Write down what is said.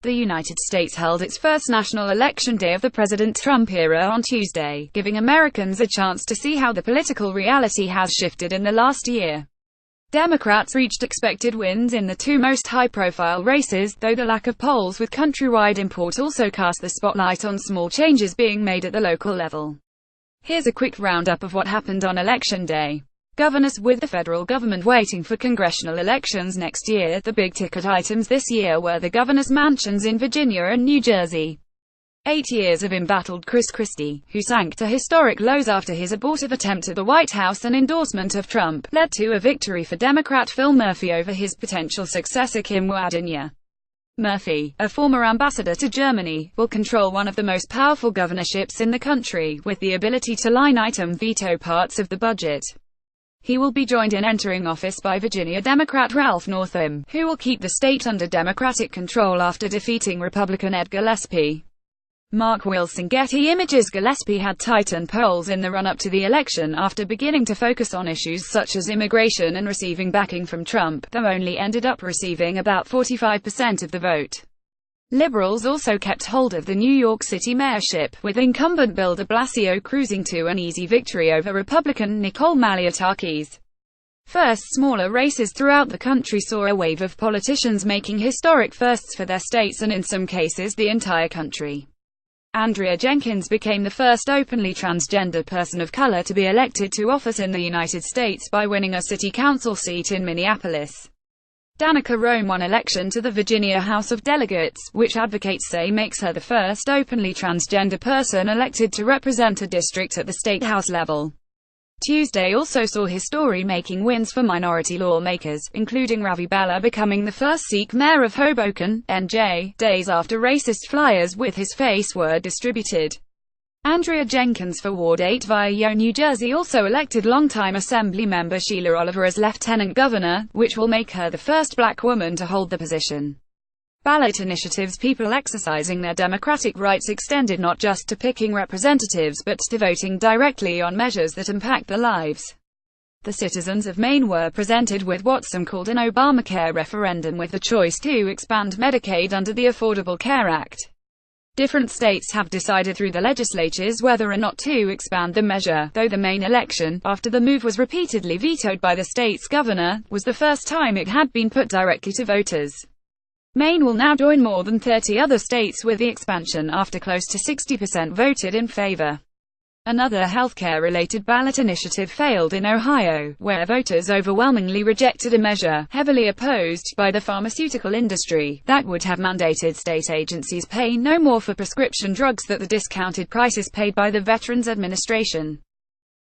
The United States held its first national election day of the President Trump era on Tuesday, giving Americans a chance to see how the political reality has shifted in the last year. Democrats reached expected wins in the two most high-profile races, though the lack of polls with countrywide import also cast the spotlight on small changes being made at the local level. Here's a quick roundup of what happened on Election Day. Governors. With the federal government waiting for congressional elections next year, the big-ticket items this year were the governor's mansions in Virginia and New Jersey. 8 years of embattled Chris Christie, who sank to historic lows after his abortive attempt at the White House and endorsement of Trump, led to a victory for Democrat Phil Murphy over his potential successor Kim Wadenia. Murphy, a former ambassador to Germany, will control one of the most powerful governorships in the country, with the ability to line-item veto parts of the budget. He will be joined in entering office by Virginia Democrat Ralph Northam, who will keep the state under Democratic control after defeating Republican Ed Gillespie. Mark Wilson. Getty Images. Gillespie had tightened polls in the run-up to the election after beginning to focus on issues such as immigration and receiving backing from Trump, though only ended up receiving about 45% of the vote. Liberals also kept hold of the New York City mayorship, with incumbent Bill de Blasio cruising to an easy victory over Republican Nicole Malliotakis. First, smaller races throughout the country saw a wave of politicians making historic firsts for their states and in some cases the entire country. Andrea Jenkins became the first openly transgender person of color to be elected to office in the United States by winning a city council seat in Minneapolis. Danica Roem won election to the Virginia House of Delegates, which advocates say makes her the first openly transgender person elected to represent a district at the state house level. Tuesday also saw history-making wins for minority lawmakers, including Ravi Bella becoming the first Sikh mayor of Hoboken, NJ, days after racist flyers with his face were distributed. Andrea Jenkins for Ward 8 via New Jersey also elected longtime Assembly member Sheila Oliver as lieutenant governor, which will make her the first black woman to hold the position. Ballot initiatives. People exercising their democratic rights extended not just to picking representatives but to voting directly on measures that impact their lives. The citizens of Maine were presented with what some called an Obamacare referendum, with the choice to expand Medicaid under the Affordable Care Act. Different states have decided through the legislatures whether or not to expand the measure, though the Maine election, after the move was repeatedly vetoed by the state's governor, was the first time it had been put directly to voters. Maine will now join more than 30 other states with the expansion after close to 60% voted in favor. Another healthcare-related ballot initiative failed in Ohio, where voters overwhelmingly rejected a measure, heavily opposed by the pharmaceutical industry, that would have mandated state agencies pay no more for prescription drugs than the discounted prices paid by the Veterans Administration.